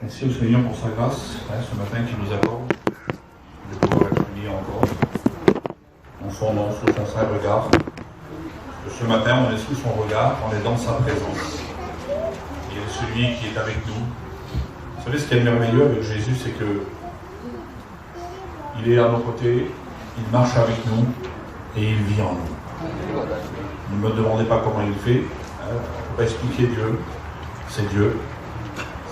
Merci au Seigneur pour sa grâce, ce matin qui nous accorde de pouvoir être unis encore en son nom, sous son saint regard. Ce matin, on est sous son regard, on est dans sa présence. Il est celui qui est avec nous. Vous savez, ce qui est merveilleux avec Jésus, c'est que il est à nos côtés, il marche avec nous et il vit en nous. Ne me demandez pas comment il fait, on ne peut pas expliquer Dieu, c'est Dieu.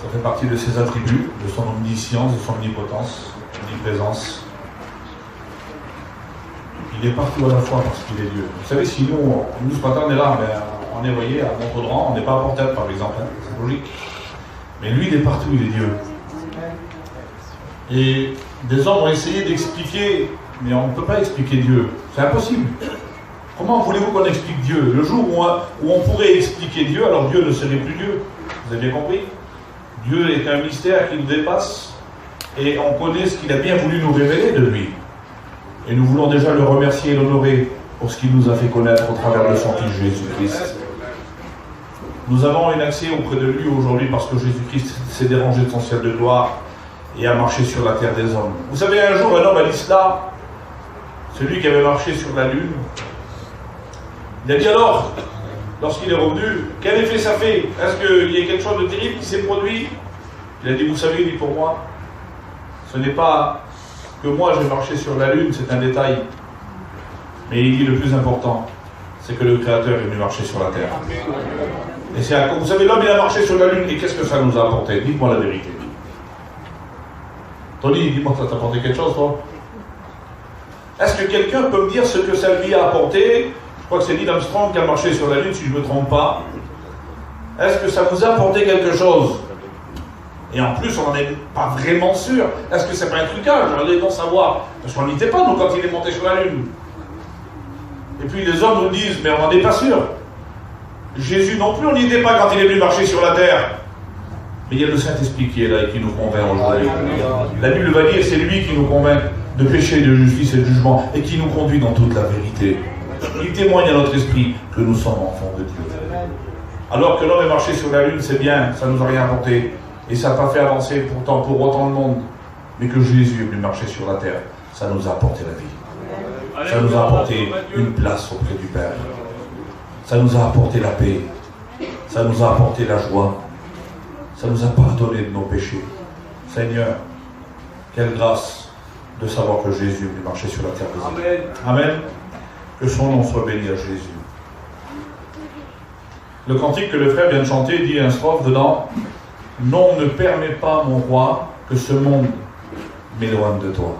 Ça fait partie de ses attributs, de son omniscience, de son omnipotence, omniprésence. Il est partout à la fois parce qu'il est Dieu. Vous savez, si nous ce matin on est là, on est, voyez, à Montaudan, on n'est pas à Port-Tête par exemple, c'est logique. Mais lui, il est partout, il est Dieu. Et des hommes ont essayé d'expliquer, mais on ne peut pas expliquer Dieu. C'est impossible. Comment voulez-vous qu'on explique Dieu? Le jour où on pourrait expliquer Dieu, alors Dieu ne serait plus Dieu. Vous avez bien compris? Dieu est un mystère qui nous dépasse et on connaît ce qu'il a bien voulu nous révéler de lui. Et nous voulons déjà le remercier et l'honorer pour ce qu'il nous a fait connaître au travers de son Fils Jésus-Christ. Nous avons un accès auprès de lui aujourd'hui parce que Jésus-Christ s'est dérangé de son ciel de gloire et a marché sur la terre des hommes. Vous savez, un jour, un homme a dit cela, celui qui avait marché sur la lune. Il a dit alors, lorsqu'il est revenu, quel effet ça fait? Est-ce qu'il y a quelque chose de terrible qui s'est produit? Il a dit, vous savez, il dit pour moi, ce n'est pas que moi j'ai marché sur la lune, c'est un détail. Mais il dit le plus important, c'est que le Créateur est venu marcher sur la terre. Et vous savez, l'homme il a marché sur la lune, et qu'est-ce que ça nous a apporté? Dites-moi la vérité. Tony, dis-moi, ça t'a apporté quelque chose, toi? Est-ce que quelqu'un peut me dire ce que ça lui a apporté? Je crois que c'est Neil Armstrong qui a marché sur la lune, si je ne me trompe pas. Est-ce que ça vous a apporté quelque chose? Et en plus, on n'en est pas vraiment sûr. Est-ce que c'est pas un trucage? J'aurais d'en savoir. Parce qu'on n'y était pas, nous, quand il est monté sur la lune. Et puis les hommes nous disent, mais on n'en est pas sûr. Jésus non plus, on n'y était pas quand il est venu marcher sur la terre. Mais il y a le Saint-Esprit qui est là et qui nous convainc aujourd'hui. La Bible va dire, c'est lui qui nous convainc de péché, de justice et de jugement, et qui nous conduit dans toute la vérité. Il témoigne à notre esprit que nous sommes enfants de Dieu. Alors que l'homme est marché sur la lune, c'est bien, ça ne nous a rien apporté. Et ça n'a pas fait avancer pourtant pour autant le monde. Mais que Jésus est venu marcher sur la terre, ça nous a apporté la vie. Ça nous a apporté une place auprès du Père. Ça nous a apporté la paix. Ça nous a apporté la joie. Ça nous a pardonné de nos péchés. Seigneur, quelle grâce de savoir que Jésus est venu marcher sur la terre des hommes. Amen. Que son nom soit béni à Jésus. Le cantique que le frère vient de chanter dit un strophe dedans. Non, ne permets pas, mon roi, que ce monde m'éloigne de toi.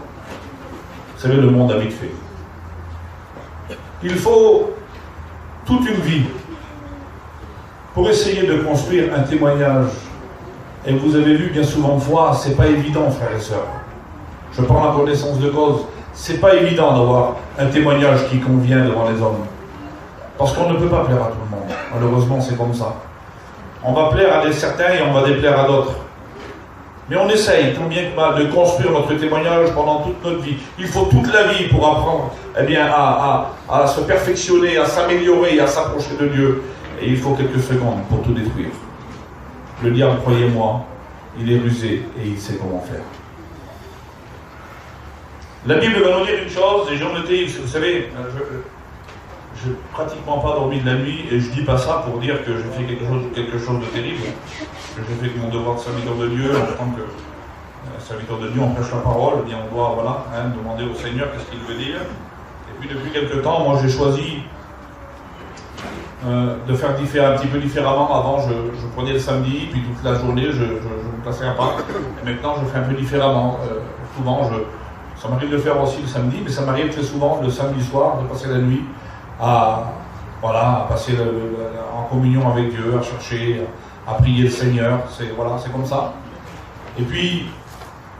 Vous savez, le monde a vite fait. Il faut toute une vie pour essayer de construire un témoignage. Et vous avez vu bien souvent de fois, c'est pas évident, frères et sœurs. Je prends la connaissance de cause. C'est pas évident d'avoir un témoignage qui convient devant les hommes. Parce qu'on ne peut pas plaire à tout le monde. Malheureusement, c'est comme ça. On va plaire à certains et on va déplaire à d'autres. Mais on essaye, tant bien que mal, de construire notre témoignage pendant toute notre vie. Il faut toute la vie pour apprendre à se perfectionner, à s'améliorer, à s'approcher de Dieu. Et il faut quelques secondes pour tout détruire. Le diable, croyez-moi, il est rusé et il sait comment faire. La Bible va nous dire une chose, et j'en étais, vous savez, je n'ai pratiquement pas dormi de la nuit, et je ne dis pas ça pour dire que j'ai fait quelque chose de terrible. J'ai fait mon devoir de serviteur de Dieu, en tant que serviteur de Dieu, on prêche la parole, eh bien on doit demander au Seigneur qu'est-ce qu'il veut dire. Et puis depuis quelque temps, moi j'ai choisi de faire un petit peu différemment. Avant, je prenais le samedi, puis toute la journée, je me plaçais à part. Et maintenant, je fais un peu différemment. Souvent, ça m'arrive de le faire aussi le samedi, mais ça m'arrive très souvent le samedi soir de passer la nuit à passer en communion avec Dieu, à chercher, à prier le Seigneur. C'est comme ça. Et puis,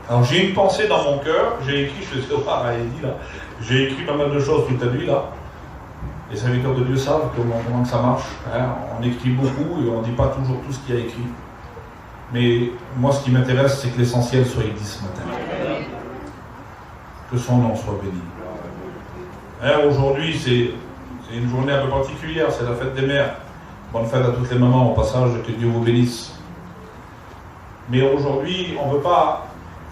alors j'ai une pensée dans mon cœur. J'ai écrit, je sais pas, j'ai écrit pas mal de choses toute la nuit là. Les serviteurs de Dieu savent comment ça marche. On écrit beaucoup et on ne dit pas toujours tout ce qu'il y a écrit. Mais moi, ce qui m'intéresse, c'est que l'essentiel soit dit ce matin. Que son nom soit béni. Aujourd'hui, c'est une journée un peu particulière, c'est la fête des mères. Bonne fête à toutes les mamans, au passage, que Dieu vous bénisse. Mais aujourd'hui, on ne veut pas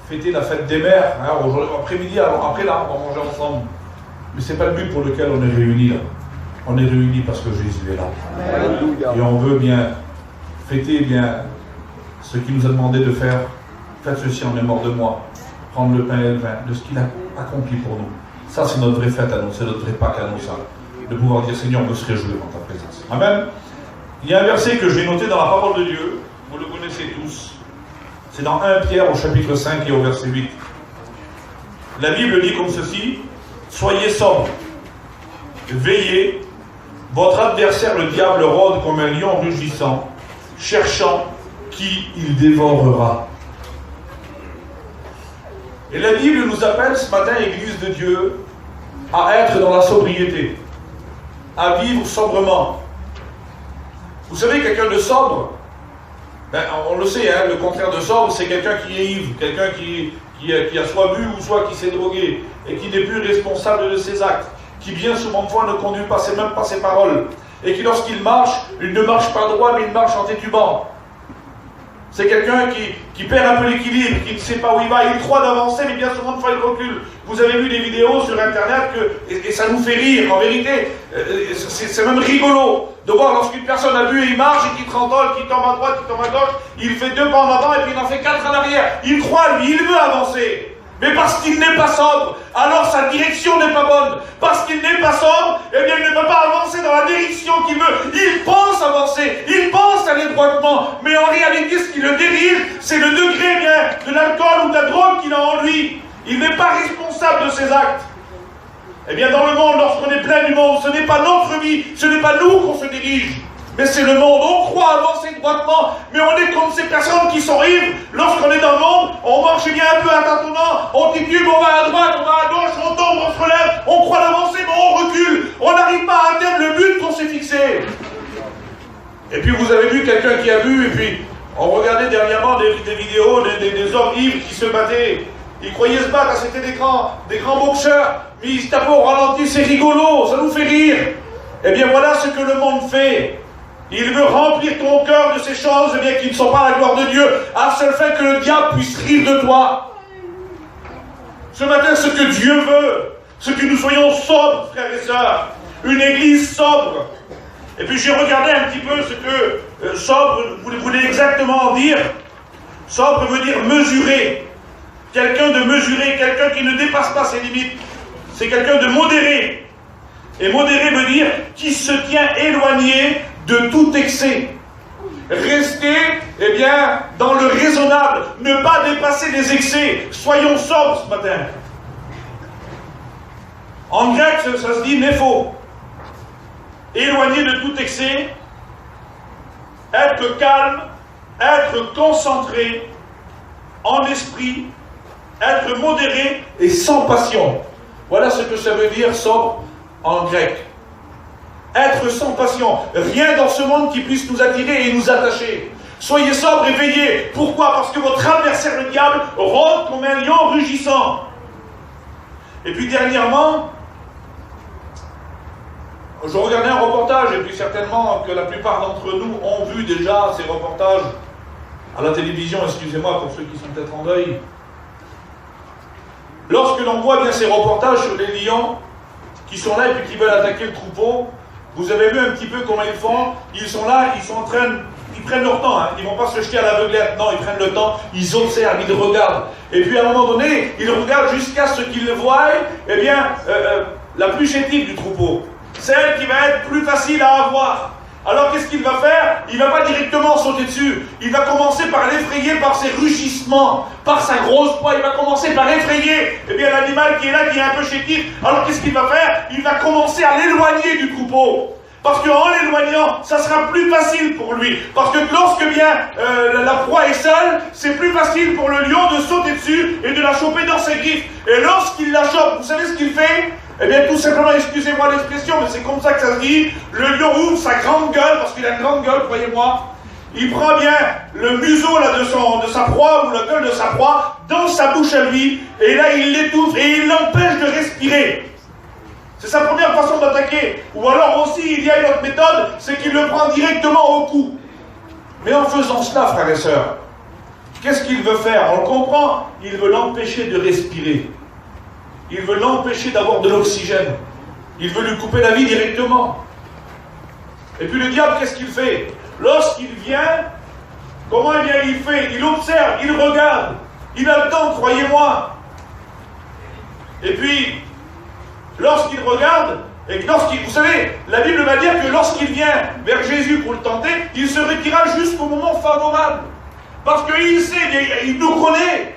fêter la fête des mères. Hein, après-midi, après là, on va manger ensemble. Mais ce n'est pas le but pour lequel on est réunis là. On est réunis parce que Jésus est là. Amen. Et on veut bien fêter bien ce qu'il nous a demandé de faire. Faites ceci en mémoire de moi. Prendre le pain et le vin, de ce qu'il a accompli pour nous. Ça, c'est notre vraie fête à nous, c'est notre vrai Pâques à nous, ça. De pouvoir dire, Seigneur, on veut se réjouir en ta présence. Amen. Il y a un verset que j'ai noté dans la parole de Dieu, vous le connaissez tous. C'est dans 1 Pierre au chapitre 5 et au verset 8. La Bible dit comme ceci: soyez sobres, veillez, votre adversaire le diable rôde comme un lion rugissant, cherchant qui il dévorera. Et la Bible nous appelle ce matin, Église de Dieu, à être dans la sobriété, à vivre sobrement. Vous savez, quelqu'un de sobre, ben, on le sait, hein, le contraire de sobre, c'est quelqu'un qui est ivre, quelqu'un qui a soit bu ou soit qui s'est drogué, et qui n'est plus responsable de ses actes, qui bien souvent de fois ne conduit pas, même pas ses paroles, et qui lorsqu'il marche, il ne marche pas droit, mais il marche en titubant. C'est quelqu'un qui perd un peu l'équilibre, qui ne sait pas où il va. Il croit d'avancer, mais bien souvent de fois il recule. Vous avez vu des vidéos sur Internet et ça nous fait rire. En vérité, c'est même rigolo de voir lorsqu'une personne a bu et il marche et qu'il trentole, qu'il tombe à droite, qu'il tombe à gauche, il fait 2 pas en avant et puis il en fait 4 en arrière. Il croit, lui, il veut avancer. Mais parce qu'il n'est pas sobre, alors sa direction n'est pas bonne. Parce qu'il n'est pas sobre, eh bien il ne peut pas avancer dans la direction qu'il veut. Il pense avancer, il pense aller droitement, mais en réalité ce qui le dirige, c'est le degré bien de l'alcool ou de la drogue qu'il a en lui. Il n'est pas responsable de ses actes. Eh bien dans le monde, lorsqu'on est plein du monde, ce n'est pas notre vie, ce n'est pas nous qu'on se dirige. Mais c'est le monde. On croit avancer droitement, mais on est comme ces personnes qui sont ivres. Lorsqu'on est dans le monde, on marche bien un peu à tâtonnant, on titube, on va à droite, on va à gauche, on tombe, on se relève, on croit avancer, mais on recule. On n'arrive pas à atteindre le but qu'on s'est fixé. Et puis vous avez vu quelqu'un qui a bu, et puis on regardait dernièrement des vidéos des hommes ivres qui se battaient. Ils croyaient se battre, c'était des grands boxeurs, mais ils se tapaient au ralenti, c'est rigolo, ça nous fait rire. Eh bien voilà ce que le monde fait. Il veut remplir ton cœur de ces choses eh bien, qui ne sont pas la gloire de Dieu, à seul fait que le diable puisse rire de toi. Ce matin, ce que Dieu veut, c'est que nous soyons sobres, frères et sœurs. Une église sobre. Et puis j'ai regardé un petit peu ce que sobre voulait exactement dire. Sobre veut dire mesurer. Quelqu'un de mesuré, quelqu'un qui ne dépasse pas ses limites. C'est quelqu'un de modéré. Et modéré veut dire qui se tient éloigné de tout excès. Restez, eh bien, dans le raisonnable. Ne pas dépasser les excès. Soyons sobres ce matin. En grec, ça se dit népho. Éloigné de tout excès. Être calme. Être concentré. En esprit. Être modéré et sans passion. Voilà ce que ça veut dire sobre en grec. Être sans passion. Rien dans ce monde qui puisse nous attirer et nous attacher. Soyez sobres et veillez. Pourquoi? Parce que votre adversaire, le diable, rôde comme un lion rugissant. Et puis dernièrement, je regardais un reportage, et puis certainement que la plupart d'entre nous ont vu déjà ces reportages à la télévision, excusez-moi pour ceux qui sont peut-être en deuil. Lorsque l'on voit bien ces reportages sur les lions qui sont là et puis qui veulent attaquer le troupeau, vous avez vu un petit peu comment ils font. Ils sont là, ils prennent leur temps, hein. Ils ne vont pas se jeter à l'aveuglette, non, ils prennent le temps, ils observent, ils regardent. Et puis à un moment donné, ils regardent jusqu'à ce qu'ils voient, eh bien, la plus chétive du troupeau. Celle qui va être plus facile à avoir. Alors qu'est-ce qu'il va faire? Il ne va pas directement sauter dessus. Il va commencer par l'effrayer par ses rugissements, par sa grosse poids. Il va commencer par effrayer eh bien, l'animal qui est là, qui est un peu chétif. Alors qu'est-ce qu'il va faire? Il va commencer à l'éloigner du troupeau. Parce qu'en l'éloignant, ça sera plus facile pour lui. Parce que lorsque bien la proie est seule, c'est plus facile pour le lion de sauter dessus et de la choper dans ses griffes. Et lorsqu'il la chope, vous savez ce qu'il fait? Eh bien, tout simplement, excusez-moi l'expression, mais c'est comme ça que ça se dit, le lion ouvre sa grande gueule, parce qu'il a une grande gueule, croyez-moi. Il prend bien le museau là, de sa proie, ou la gueule de sa proie, dans sa bouche à lui, et là, il l'étouffe, et il l'empêche de respirer. C'est sa première façon d'attaquer. Ou alors aussi, il y a une autre méthode, c'est qu'il le prend directement au cou. Mais en faisant cela, frères et sœurs, Qu'est-ce qu'il veut faire? On le comprend. Il veut l'empêcher de respirer. Il veut l'empêcher d'avoir de l'oxygène. Il veut lui couper la vie directement. Et puis le diable, qu'est-ce qu'il fait? Lorsqu'il vient, comment il fait? Il observe, il regarde. Il a le temps, croyez-moi. Et puis, lorsqu'il regarde, vous savez, la Bible va dire que lorsqu'il vient vers Jésus pour le tenter, il se retira jusqu'au moment favorable. Parce qu'il sait, il nous connaît.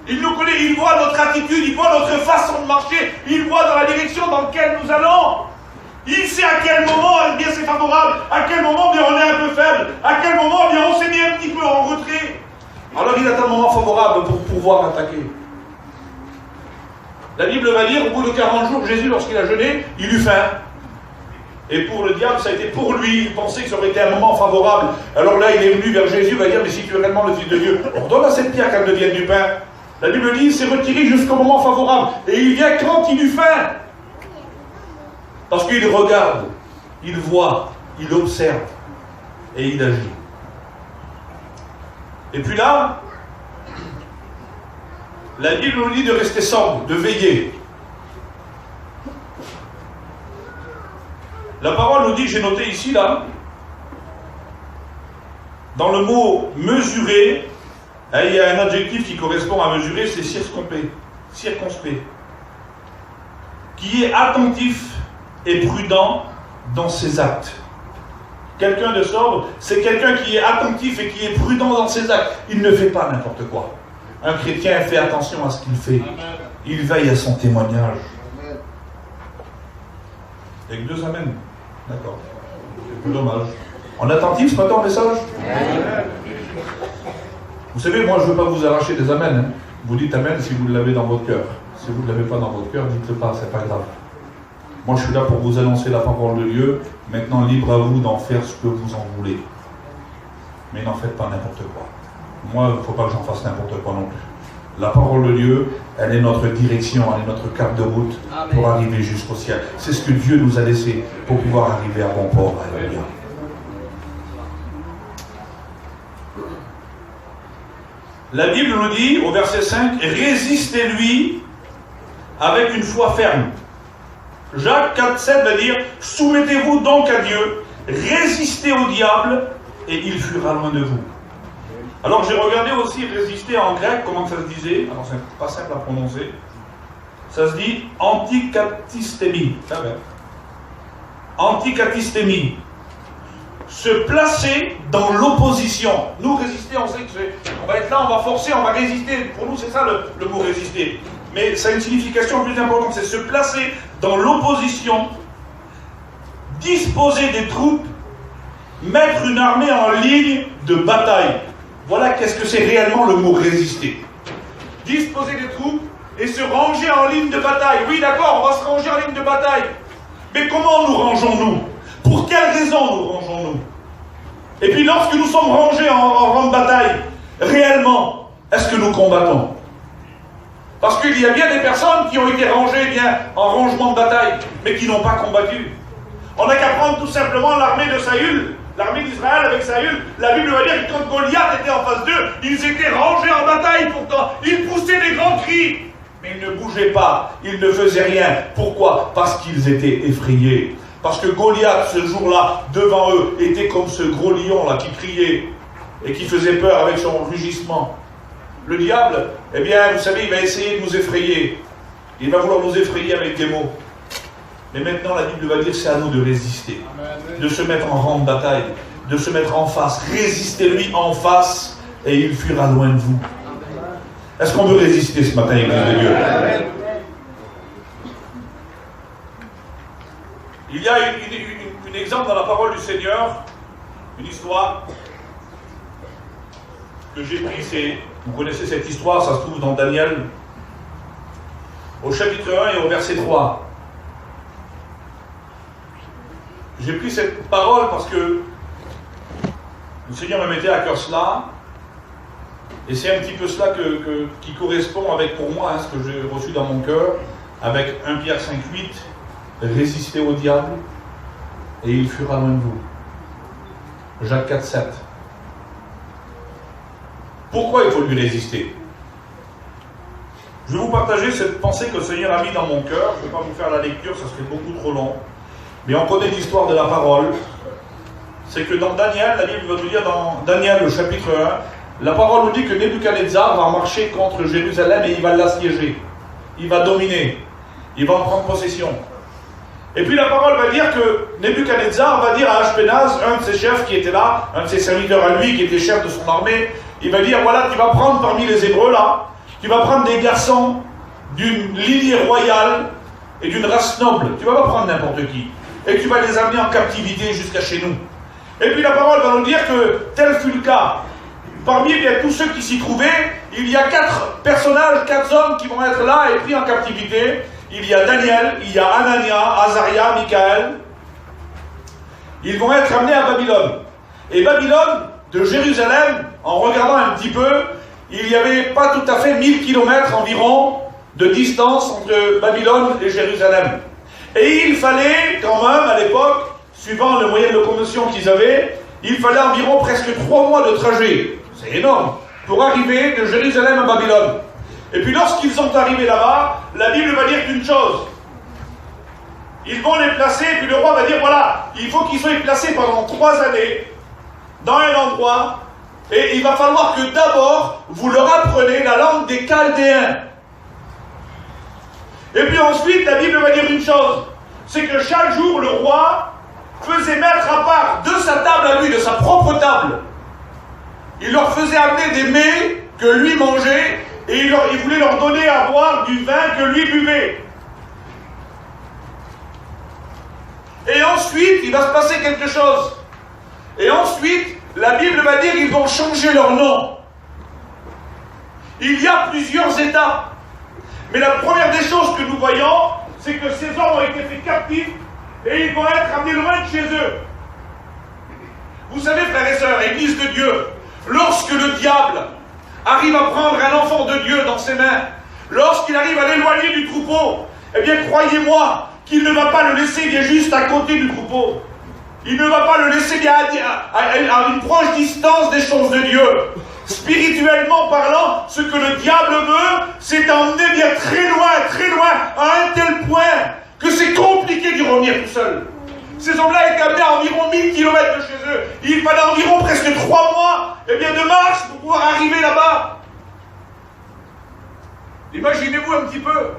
Il nous connaît, il voit notre attitude, il voit notre façon de marcher, il voit dans la direction dans laquelle nous allons. Il sait à quel moment bien c'est favorable, à quel moment bien on est un peu faible, à quel moment bien on s'est mis un petit peu en retrait. Alors il attend un moment favorable pour pouvoir attaquer. La Bible va dire, au bout de 40 jours, Jésus, lorsqu'il a jeûné, il eut faim. Et pour le diable, ça a été pour lui, il pensait que ça aurait été un moment favorable. Alors là, il est venu vers Jésus, il va dire, mais si tu es réellement le Fils de Dieu, ordonne à cette pierre qu'elle devienne du pain. La Bible dit, il s'est retiré jusqu'au moment favorable. Et il vient quand il eut faim. Parce qu'il regarde, il voit, il observe, et il agit. Et puis là, la Bible nous dit de rester sobre, de veiller. La parole nous dit, j'ai noté ici, là, dans le mot mesurer, il y a un adjectif qui correspond à mesurer, c'est circonspect, qui est attentif et prudent dans ses actes. Quelqu'un de sobre, c'est quelqu'un qui est attentif et qui est prudent dans ses actes. Il ne fait pas n'importe quoi. Un chrétien fait attention à ce qu'il fait. Il veille à son témoignage. Avec 2 amens. D'accord. C'est dommage. On est attentif ce matin au message? Vous savez, moi je ne veux pas vous arracher des amens. Hein. Vous dites amen si vous l'avez dans votre cœur. Si vous ne l'avez pas dans votre cœur, dites-le pas, c'est pas grave. Moi je suis là pour vous annoncer la parole de Dieu. Maintenant, libre à vous d'en faire ce que vous en voulez. Mais n'en faites pas n'importe quoi. Moi, il ne faut pas que j'en fasse n'importe quoi non plus. La parole de Dieu, elle est notre direction, elle est notre carte de route pour arriver jusqu'au ciel. C'est ce que Dieu nous a laissé pour pouvoir arriver à bon port. Alléluia. La Bible nous dit, au verset 5, « Résistez-lui avec une foi ferme. » Jacques 4,7 va dire, « Soumettez-vous donc à Dieu, résistez au diable, et il fuira loin de vous. » Alors j'ai regardé aussi résister en grec, comment ça se disait. Alors c'est pas simple à prononcer. Ça se dit antikatistémie. Antikatistémie. Se placer dans l'opposition. Nous résister, on sait que on va être là, on va forcer, on va résister. Pour nous c'est ça le mot résister. Mais ça a une signification plus importante, c'est se placer dans l'opposition, disposer des troupes, mettre une armée en ligne de bataille. Voilà qu'est-ce que c'est réellement le mot résister. Disposer des troupes et se ranger en ligne de bataille. Oui, d'accord, on va se ranger en ligne de bataille. Mais comment nous rangeons-nous? Pour quelles raisons nous rangeons-nous? Et puis lorsque nous sommes rangés en rang de bataille, réellement, est-ce que nous combattons? Parce qu'il y a bien des personnes qui ont été rangées en rangement de bataille, mais qui n'ont pas combattu. On n'a qu'à prendre tout simplement l'armée de Saül. L'armée d'Israël avec Saül, la Bible va dire que quand Goliath était en face d'eux, ils étaient rangés en bataille pourtant. Ils poussaient des grands cris, mais ils ne bougeaient pas, ils ne faisaient rien. Pourquoi? Parce qu'ils étaient effrayés. Parce que Goliath, ce jour-là, devant eux, était comme ce gros lion-là qui criait et qui faisait peur avec son rugissement. Le diable, eh bien, vous savez, il va essayer de nous effrayer. Il va vouloir nous effrayer avec des mots. Mais maintenant, la Bible va dire c'est à nous de résister, de se mettre en rang de bataille, de se mettre en face. Résistez-lui en face et il fuira loin de vous. Est-ce qu'on veut résister ce matin, Église de Dieu? Il y a un exemple dans la parole du Seigneur, une histoire que j'ai prise. Vous connaissez cette histoire, ça se trouve dans Daniel, au chapitre 1 et au verset 3. J'ai pris cette parole parce que le Seigneur me mettait à cœur cela, et c'est un petit peu cela qui correspond avec, pour moi, ce que j'ai reçu dans mon cœur, avec 1 Pierre 5,8, résistez au diable, et il fuira loin de vous. Jacques 4,7. Pourquoi il faut lui résister? Je vais vous partager cette pensée que le Seigneur a mis dans mon cœur. Je ne vais pas vous faire la lecture, ça serait beaucoup trop long. Mais on connaît l'histoire de la parole. C'est que dans Daniel, la Bible va nous dire dans Daniel, le chapitre 1, la parole nous dit que Nebuchadnezzar va marcher contre Jérusalem et il va l'assiéger. Il va dominer. Il va en prendre possession. Et puis la parole va dire que Nebuchadnezzar va dire à Ashpenaz, un de ses chefs qui était là, un de ses serviteurs à lui, qui était chef de son armée, il va dire, voilà, tu vas prendre parmi les Hébreux là, tu vas prendre des garçons d'une lignée royale et d'une race noble. Tu ne vas pas prendre n'importe qui. Et tu vas les amener en captivité jusqu'à chez nous. Et puis la parole va nous dire que tel fut le cas. Parmi tous ceux qui s'y trouvaient, il y a 4 personnages, 4 hommes qui vont être là et pris en captivité. Il y a Daniel, il y a Anania, Azaria, Michaël. Ils vont être amenés à Babylone. Et Babylone, de Jérusalem, en regardant un petit peu, il n'y avait pas tout à fait 1000 km environ de distance entre Babylone et Jérusalem. Et il fallait quand même, à l'époque, suivant le moyen de locomotion qu'ils avaient, il fallait environ presque 3 mois de trajet. C'est énorme. Pour arriver de Jérusalem à Babylone. Et puis lorsqu'ils sont arrivés là-bas, la Bible va dire qu'une chose. Ils vont les placer, et puis le roi va dire, voilà, il faut qu'ils soient placés pendant 3 années dans un endroit, et il va falloir que d'abord, vous leur apprenez la langue des Chaldéens. Et puis ensuite, la Bible va dire une chose, c'est que chaque jour, le roi faisait mettre à part de sa table à lui, de sa propre table. Il leur faisait amener des mets que lui mangeait, et il voulait leur donner à boire du vin que lui buvait. Et ensuite, il va se passer quelque chose. Et ensuite, la Bible va dire qu'ils vont changer leur nom. Il y a plusieurs étapes. Mais la première des choses que nous voyons, c'est que ces hommes ont été faits captifs et ils vont être amenés loin de chez eux. Vous savez, frères et sœurs, Église de Dieu, lorsque le diable arrive à prendre un enfant de Dieu dans ses mains, lorsqu'il arrive à l'éloigner du troupeau, eh bien, croyez-moi qu'il ne va pas le laisser bien juste à côté du troupeau. Il ne va pas le laisser bien à une proche distance des choses de Dieu. Spirituellement parlant, ce que le diable veut, c'est emmener bien très loin, à un tel point que c'est compliqué d'y revenir tout seul. Ces hommes-là étaient amenés à environ 1000 km de chez eux. Il fallait environ presque 3 mois de marche pour pouvoir arriver là-bas. Imaginez-vous un petit peu.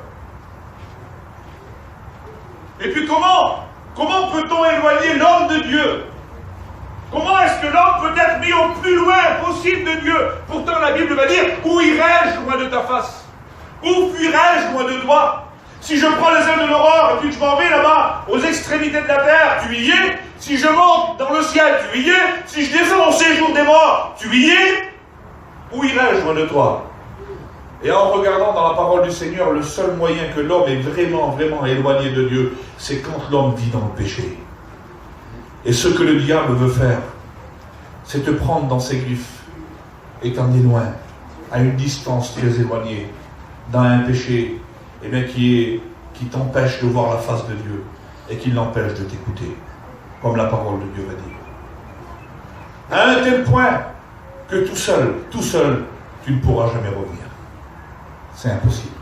Et puis comment peut-on éloigner l'homme de Dieu? Comment est-ce que l'homme peut être mis au plus loin possible de Dieu? Pourtant la Bible va dire, où irai-je loin de ta face? Où fuirai-je loin de toi? Si je prends les ailes de l'aurore et puis que je m'en vais là-bas, aux extrémités de la terre, tu y es. Si je monte dans le ciel, tu y es. Si je descends au séjour des morts, tu y es. Où irai-je loin de toi? Et en regardant dans la parole du Seigneur, le seul moyen que l'homme est vraiment éloigné de Dieu, c'est quand l'homme vit dans le péché. Et ce que le diable veut faire, c'est te prendre dans ses griffes et t'emmener loin, à une distance très éloignée, dans un péché qui t'empêche de voir la face de Dieu et qui l'empêche de t'écouter, comme la parole de Dieu va dire. À un tel point que tout seul, tu ne pourras jamais revenir. C'est impossible.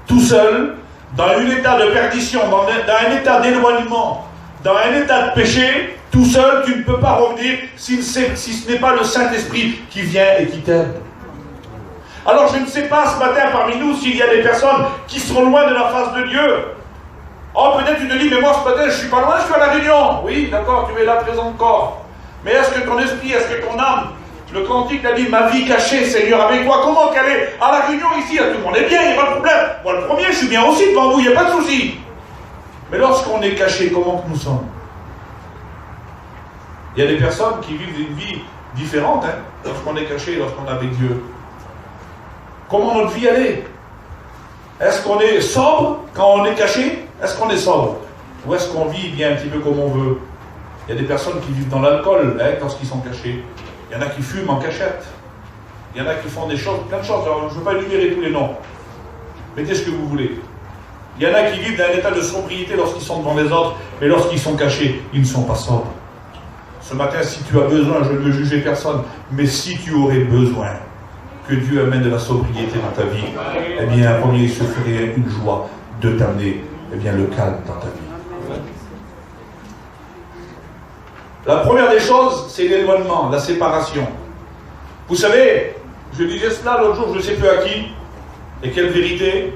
Tout seul, dans un état de perdition, dans un état d'éloignement, dans un état de péché, tout seul, tu ne peux pas revenir si ce n'est pas le Saint-Esprit qui vient et qui t'aide. Alors je ne sais pas ce matin parmi nous s'il y a des personnes qui sont loin de la face de Dieu. Oh, peut-être tu te dis, mais moi ce matin je ne suis pas loin, je suis à la réunion. Oui, d'accord, tu es là présent encore. Mais est-ce que ton esprit, est-ce que ton âme, le cantique a dit, ma vie cachée, Seigneur, avec toi, comment qu'elle est? À la réunion ici, tout le monde est bien, il n'y a pas de problème. Moi le premier, je suis bien aussi devant vous, il n'y a pas de souci. Mais lorsqu'on est caché, comment que nous sommes? Il y a des personnes qui vivent une vie différente, lorsqu'on est caché, lorsqu'on est avec Dieu. Comment notre vie elle est? Est-ce qu'on est sobre quand on est caché? Est-ce qu'on est sobre? Ou est-ce qu'on vit bien un petit peu comme on veut? Il y a des personnes qui vivent dans l'alcool lorsqu'ils sont cachés. Il y en a qui fument en cachette. Il y en a qui font des choses, plein de choses. Alors, je ne veux pas énumérer tous les noms. Mettez ce que vous voulez. Il y en a qui vivent dans un état de sobriété lorsqu'ils sont devant les autres, mais lorsqu'ils sont cachés, ils ne sont pas sobres. Ce matin, si tu as besoin, je ne veux juger personne, mais si tu aurais besoin que Dieu amène de la sobriété dans ta vie, eh bien, un premier, il se ferait une joie de t'amener, eh bien, le calme dans ta vie. La première des choses, c'est l'éloignement, la séparation. Vous savez, je disais cela l'autre jour, je ne sais plus à qui, et quelle vérité.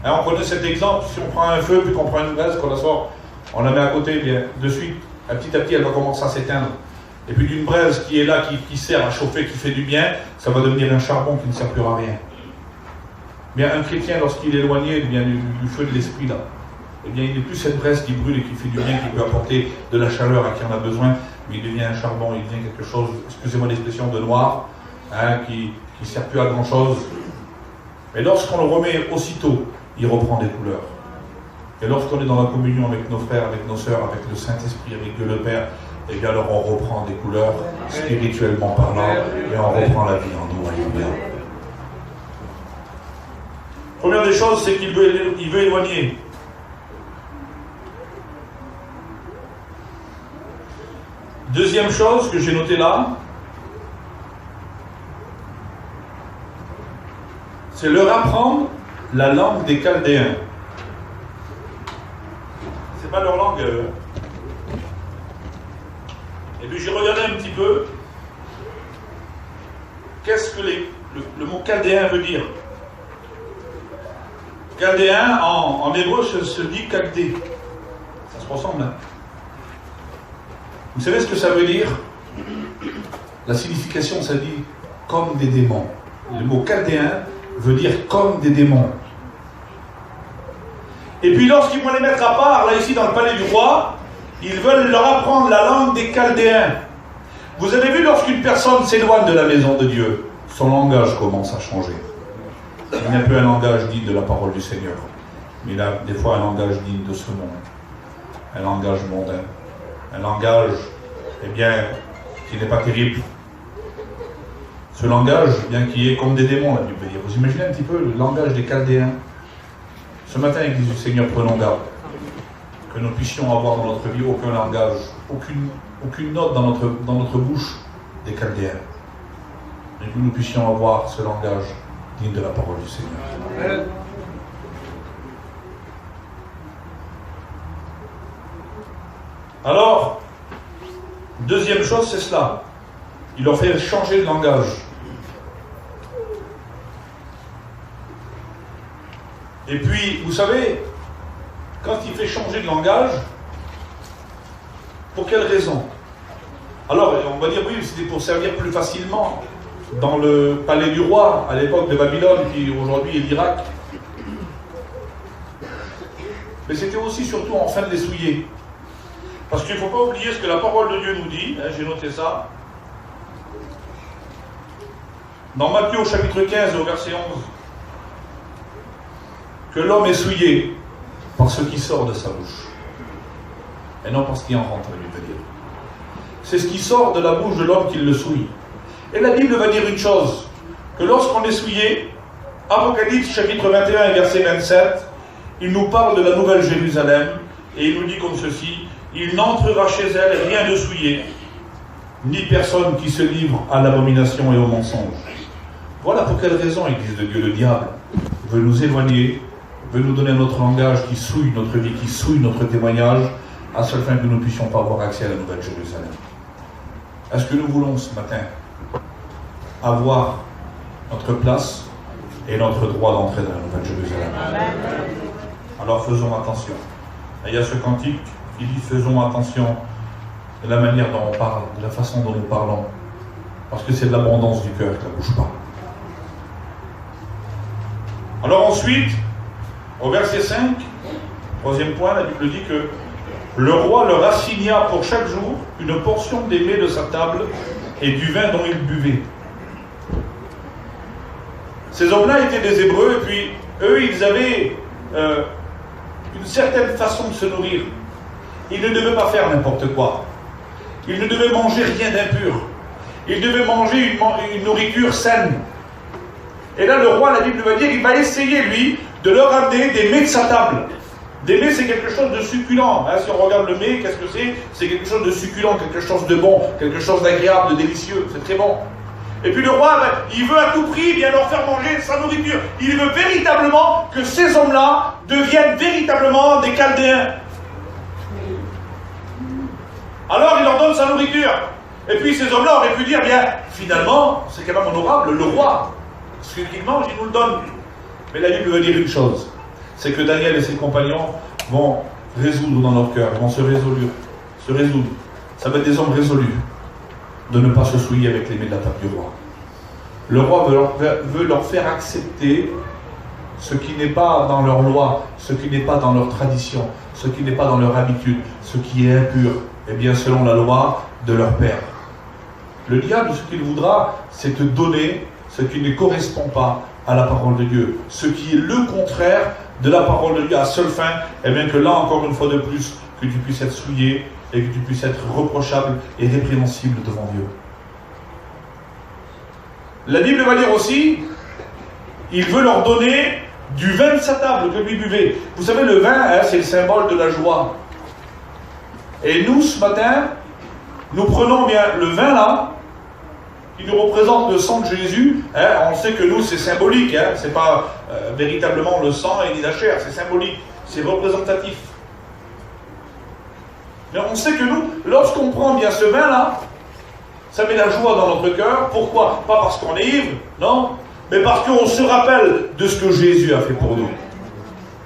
Hein, on connaît cet exemple, si on prend un feu, puis qu'on prend une braise, qu'on la sort, on la met à côté, eh bien, de suite, à petit, elle va commencer à s'éteindre. Et puis d'une braise qui est là, qui sert à chauffer, qui fait du bien, ça va devenir un charbon qui ne sert plus à rien. Bien, un chrétien, lorsqu'il est éloigné eh bien, du feu de l'esprit, là, eh bien, il n'est plus cette braise qui brûle et qui fait du bien, qui peut apporter de la chaleur à qui en a besoin, mais il devient un charbon, il devient quelque chose, excusez-moi l'expression, de noir, hein, qui ne sert plus à grand-chose. Mais lorsqu'on le remet aussitôt, il reprend des couleurs. Et lorsqu'on est dans la communion avec nos frères, avec nos sœurs, avec le Saint-Esprit, avec Dieu le Père, et bien alors on reprend des couleurs spirituellement parlant, et on reprend la vie en nous. Alléluia. Première des choses, c'est qu'il veut éloigner. Deuxième chose que j'ai notée là, c'est leur apprendre la langue des Chaldéens. C'est pas leur langue. Et puis j'ai regardé un petit peu. Qu'est-ce que le mot chaldéen veut dire? Chaldéen, en hébreu, se dit chaldé. Ça se ressemble, hein? Vous savez ce que ça veut dire? La signification, ça dit comme des démons. Le mot chaldéen veut dire comme des démons. Et puis lorsqu'ils vont les mettre à part, là ici dans le palais du roi, ils veulent leur apprendre la langue des Chaldéens. Vous avez vu, lorsqu'une personne s'éloigne de la maison de Dieu, son langage commence à changer. Il n'a plus un langage digne de la parole du Seigneur, mais il a des fois un langage digne de ce monde, un langage mondain, un langage, eh bien, qui n'est pas terrible. Ce langage, eh bien, qui est comme des démons, la Bible veut dire. Vous imaginez un petit peu le langage des Chaldéens? Ce matin, Église du Seigneur, prenons garde que nous puissions avoir dans notre vie aucun langage, aucune note dans notre bouche des Chaldéens, mais que nous puissions avoir ce langage digne de la parole du Seigneur. Amen. Alors, deuxième chose, c'est cela. Il leur fait changer de langage. Et puis, vous savez, quand il fait changer de langage, pour quelle raison? Alors, on va dire, oui, c'était pour servir plus facilement dans le palais du roi, à l'époque de Babylone, qui aujourd'hui est l'Irak. Mais c'était aussi, surtout, afin de les souiller. Parce qu'il ne faut pas oublier ce que la parole de Dieu nous dit, hein, j'ai noté ça. Dans Matthieu au chapitre 15 au verset 11, que l'homme est souillé par ce qui sort de sa bouche, et non par ce qui en rentre, lui veut dire. C'est ce qui sort de la bouche de l'homme qui le souille. Et la Bible va dire une chose, que lorsqu'on est souillé, Apocalypse chapitre 21 verset 27, il nous parle de la nouvelle Jérusalem, et il nous dit comme ceci, il n'entrera chez elle rien de souillé, ni personne qui se livre à l'abomination et au mensonge. Voilà pour quelle raison, Église de Dieu, le diable veut nous éloigner, veut nous donner notre langage qui souille notre vie, qui souille notre témoignage, à seule fin que nous ne puissions pas avoir accès à la nouvelle Jérusalem. Est-ce que nous voulons ce matin avoir notre place et notre droit d'entrer dans la nouvelle Jérusalem? Amen. Alors faisons attention. Et il y a ce cantique qui dit faisons attention de la manière dont on parle, de la façon dont nous parlons, parce que c'est de l'abondance du cœur que la bouche parle. Alors ensuite, au verset 5, troisième point, la Bible dit que le roi leur assigna pour chaque jour une portion des mets de sa table et du vin dont ils buvaient. Ces hommes-là étaient des Hébreux, et puis eux, ils avaient une certaine façon de se nourrir. Ils ne devaient pas faire n'importe quoi. Ils ne devaient manger rien d'impur. Ils devaient manger une nourriture saine. Et là, le roi, la Bible va dire, il va essayer, lui, de leur amener des mets de sa table. D'aimer, c'est quelque chose de succulent. Hein, si on regarde le mets, qu'est-ce que c'est? C'est quelque chose de succulent, quelque chose de bon, quelque chose d'agréable, de délicieux. C'est très bon. Et puis le roi, il veut à tout prix bien leur faire manger sa nourriture. Il veut véritablement que ces hommes-là deviennent véritablement des Chaldéens. Alors il leur donne sa nourriture. Et puis ces hommes-là auraient pu dire, bien, finalement, c'est quand même honorable, le roi, ce qu'il mange, il nous le donne. Mais la Bible veut dire une chose, c'est que Daniel et ses compagnons vont résoudre dans leur cœur, vont se résoudre. Ça va être des hommes résolus de ne pas se souiller avec les mets de la table du roi. Le roi veut leur faire accepter ce qui n'est pas dans leur loi, ce qui n'est pas dans leur tradition, ce qui n'est pas dans leur habitude, ce qui est impur, et bien selon la loi de leur père. Le diable, ce qu'il voudra, c'est te donner ce qui ne correspond pas à la parole de Dieu, ce qui est le contraire de la parole de Dieu, à seule fin, et bien que là, encore une fois de plus, que tu puisses être souillé et que tu puisses être reprochable et répréhensible devant Dieu. La Bible va dire aussi, il veut leur donner du vin de sa table que lui buvait. Vous savez, le vin, hein, c'est le symbole de la joie. Et nous, ce matin, nous prenons bien le vin là, qui nous représente le sang de Jésus. Hein, on sait que nous, c'est symbolique, hein, c'est pas véritablement le sang et ni la chair, c'est symbolique, c'est représentatif. Mais on sait que nous, lorsqu'on prend bien ce vin là, ça met la joie dans notre cœur. Pourquoi? Pas parce qu'on est ivre, non, mais parce qu'on se rappelle de ce que Jésus a fait pour nous.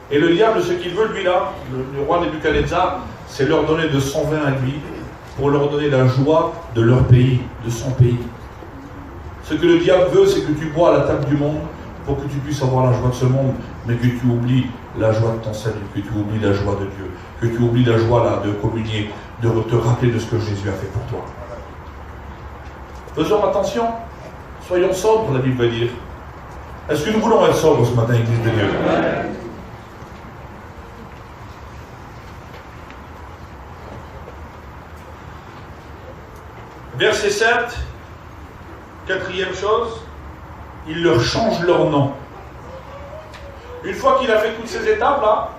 Et le diable, ce qu'il veut, lui là, le roi Nebuchadnezzar, c'est leur donner de son vin à lui, pour leur donner la joie de leur pays, de son pays. Ce que le diable veut, c'est que tu bois à la table du monde, pour que tu puisses avoir la joie de ce monde, mais que tu oublies la joie de ton salut, que tu oublies la joie de Dieu, que tu oublies la joie là, de communier, de te rappeler de ce que Jésus a fait pour toi. Faisons attention, soyons sobres, la Bible va dire. Est-ce que nous voulons être sobres ce matin, Église de Dieu? Verset 7, quatrième chose, il leur change leur nom. Une fois qu'il a fait toutes ces étapes-là,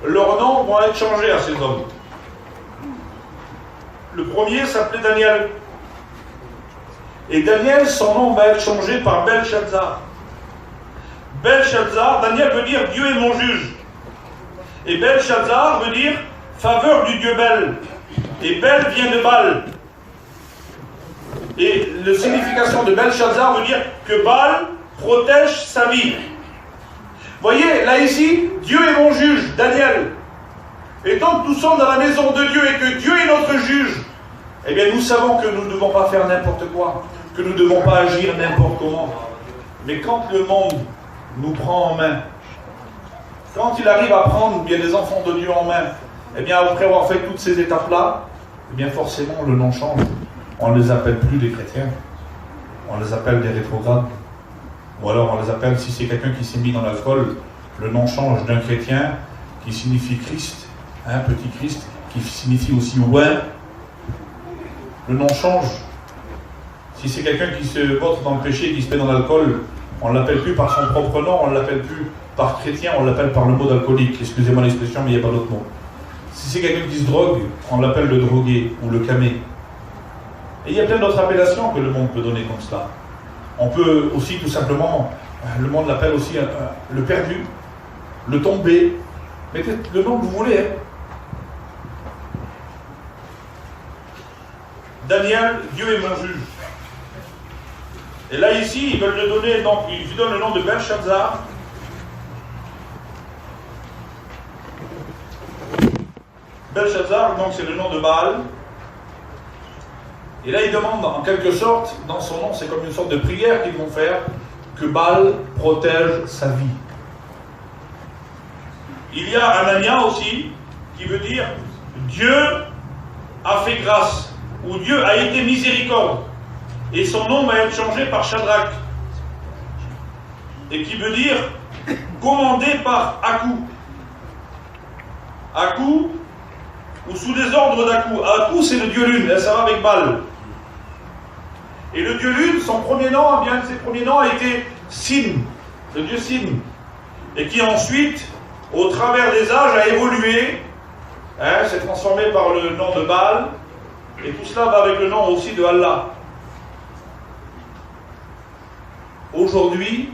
leurs noms vont être changés à ces hommes. Le premier s'appelait Daniel. Et Daniel, son nom va être changé par Belshazzar. Belshazzar, Daniel veut dire Dieu est mon juge. Et Belshazzar veut dire faveur du Dieu Bel. Et Bel vient de Baal. Et la signification de Belshazzar veut dire que Baal protège sa vie. Voyez, là ici, Dieu est mon juge, Daniel. Et tant que nous sommes dans la maison de Dieu et que Dieu est notre juge, eh bien nous savons que nous ne devons pas faire n'importe quoi, que nous ne devons pas agir n'importe comment. Mais quand le monde nous prend en main, quand il arrive à prendre bien les enfants de Dieu en main, eh bien après avoir fait toutes ces étapes-là, eh bien forcément le nom change. On ne les appelle plus des chrétiens, on les appelle des rétrogrades. Ou alors on les appelle, si c'est quelqu'un qui s'est mis dans l'alcool, le nom change d'un chrétien qui signifie Christ, hein, petit Christ, qui signifie aussi oint. Le nom change. Si c'est quelqu'un qui se vautre dans le péché, qui se met dans l'alcool, on ne l'appelle plus par son propre nom, on ne l'appelle plus par chrétien, on l'appelle par le mot d'alcoolique. Excusez-moi l'expression, mais il n'y a pas d'autre mot. Si c'est quelqu'un qui se drogue, on l'appelle le drogué ou le camé. Et il y a plein d'autres appellations que le monde peut donner comme cela. On peut aussi tout simplement, le monde l'appelle aussi le perdu, le tombé, mettez le nom que vous voulez. Hein. Daniel, Dieu est mon juge. Et là ici, ils veulent le donner, donc ils lui donnent le nom de Belshazzar. Belshazzar, donc c'est le nom de Baal. Et là, il demande en quelque sorte, dans son nom, c'est comme une sorte de prière qu'ils vont faire, que Baal protège sa vie. Il y a Anania aussi, qui veut dire Dieu a fait grâce, ou Dieu a été miséricorde. Et son nom va être changé par Shadrach, et qui veut dire commandé par Akou. Akou, ou sous les ordres d'Akou. Akou, c'est le dieu lune, ça va avec Baal. Et le dieu lune, son premier nom, bien de ses premiers noms a été Sin, le dieu Sin. Et qui ensuite au travers des âges, a évolué, hein, s'est transformé par le nom de Baal, et tout cela va avec le nom aussi de Allah. Aujourd'hui,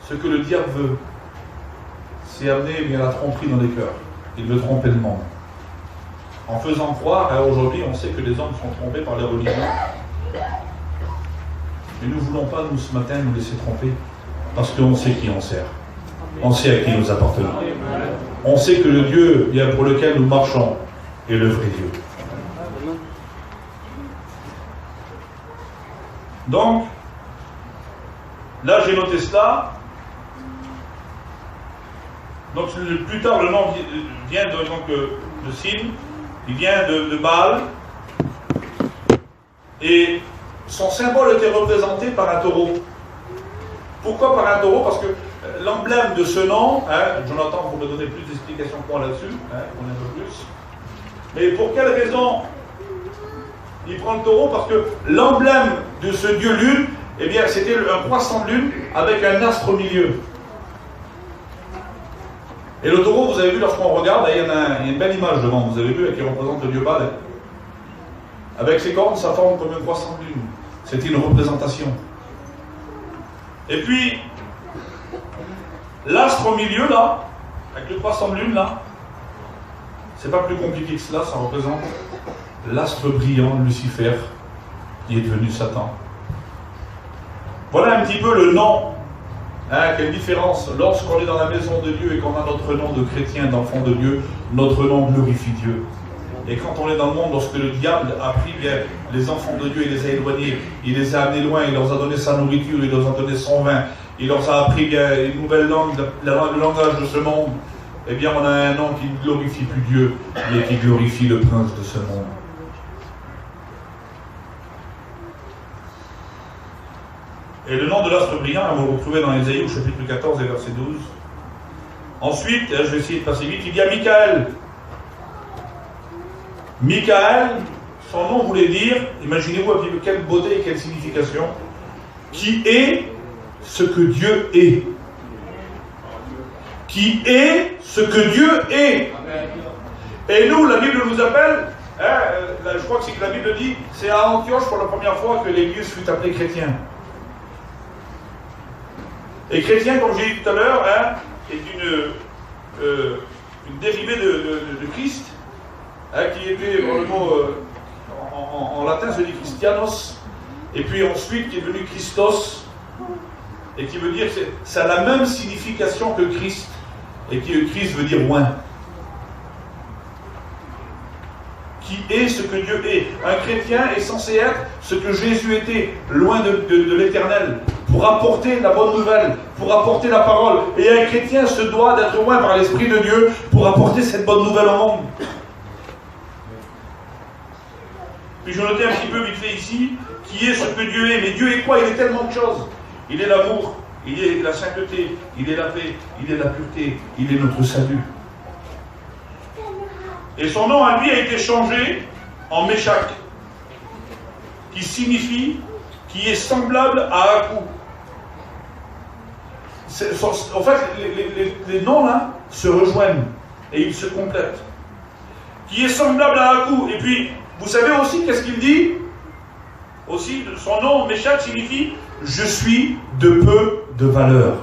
ce que le diable veut, c'est amener bien la tromperie dans les cœurs. Il veut tromper le monde. En faisant croire, hein, aujourd'hui, on sait que les hommes sont trompés par les religions. Mais nous ne voulons pas, nous, ce matin, nous laisser tromper, parce qu'on sait qui on sert. On sait à qui nous appartenons. On sait que le Dieu bien, pour lequel nous marchons est le vrai Dieu. Donc, là, j'ai noté cela. Donc, plus tard, le nom vient de Sin, il vient de Baal. Et son symbole était représenté par un taureau. Pourquoi par un taureau? Parce que l'emblème de ce nom, hein, Jonathan, vous me donner plus d'explications que moi là-dessus, hein, on un peu plus. Mais pour quelle raison il prend le taureau? Parce que l'emblème de ce dieu lune, eh bien, c'était un croissant de lune avec un astre au milieu. Et le taureau, vous avez vu, lorsqu'on regarde, il y a une belle image devant, vous avez vu, qui représente le dieu Baal. Avec ses cornes, ça forme comme un croissant de lune. C'était une représentation. Et puis, l'astre au milieu, là, avec le croissant de lune, là, c'est pas plus compliqué que cela, ça représente l'astre brillant, Lucifer, qui est devenu Satan. Voilà un petit peu le nom. Hein, quelle différence lorsqu'on est dans la maison de Dieu et qu'on a notre nom de chrétien, d'enfant de Dieu, notre nom glorifie Dieu. Et quand on est dans le monde, lorsque le diable a pris bien les enfants de Dieu, il les a éloignés, il les a amenés loin, il leur a donné sa nourriture, il leur a donné son vin, il leur a appris bien une nouvelle langue, le langage de ce monde, eh bien on a un nom qui ne glorifie plus Dieu, mais qui glorifie le prince de ce monde. Et le nom de l'astre brillant, vous le retrouvez dans Ésaïe au chapitre 14 et verset 12. Ensuite, je vais essayer de passer vite, il y a Michaël. Michaël, son nom voulait dire, imaginez-vous avec quelle beauté et quelle signification, qui est ce que Dieu est. Qui est ce que Dieu est. Et nous, la Bible nous appelle, hein, je crois que c'est que la Bible dit, c'est à Antioche pour la première fois que l'Église fut appelée chrétien. Et chrétien, comme j'ai dit tout à l'heure, hein, est une dérivée de Christ, hein, qui était, le mot en latin, se dit Christianos, et puis ensuite qui est devenu Christos, et qui veut dire, ça a la même signification que Christ, et que Christ veut dire loin. Qui est ce que Dieu est. Un chrétien est censé être ce que Jésus était, loin de l'éternel, pour apporter la bonne nouvelle, pour apporter la parole. Et un chrétien se doit d'être loin par l'Esprit de Dieu pour apporter cette bonne nouvelle au monde. Puis je notais un petit peu vite fait ici, qui est ce que Dieu est. Mais Dieu est quoi? Il est tellement de choses. Il est l'amour, il est la sainteté, il est la paix, il est la pureté, il est notre salut. Et son nom à lui a été changé en Méshach, qui signifie, qui est semblable à Akou. En fait, les noms là se rejoignent et ils se complètent. Qui est semblable à Akou. Et puis, vous savez aussi qu'est-ce qu'il dit? Aussi, son nom Méshach signifie je suis de peu de valeur.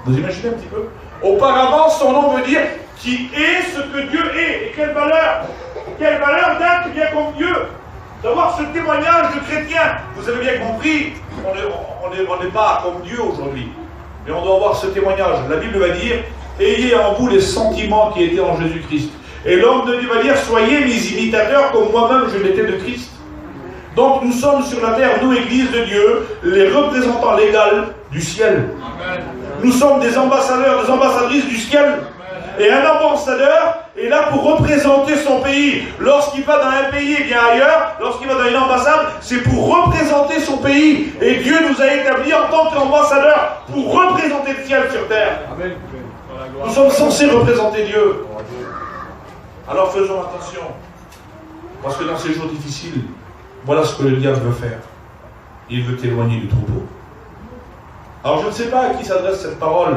Vous imaginez un petit peu? Auparavant, son nom veut dire qui est ce que Dieu est. Et quelle valeur? Quelle valeur d'être bien comme Dieu? D'avoir ce témoignage de chrétien. Vous avez bien compris, on n'est pas comme Dieu aujourd'hui. Mais on doit avoir ce témoignage. La Bible va dire, ayez en vous les sentiments qui étaient en Jésus-Christ. Et l'homme de Dieu va dire, soyez mes imitateurs comme moi-même je l'étais de Christ. Donc nous sommes sur la terre, nous, Église de Dieu, les représentants légaux du ciel. Amen. Nous sommes des ambassadeurs, des ambassadrices du ciel. Et un ambassadeur est là pour représenter son pays. Lorsqu'il va dans un pays et bien ailleurs, lorsqu'il va dans une ambassade, c'est pour représenter son pays. Et Dieu nous a établis en tant qu'ambassadeurs pour représenter le ciel sur terre. Amen. Nous sommes censés représenter Dieu. Alors faisons attention. Parce que dans ces jours difficiles, voilà ce que le diable veut faire. Il veut t'éloigner du troupeau. Alors je ne sais pas à qui s'adresse cette parole,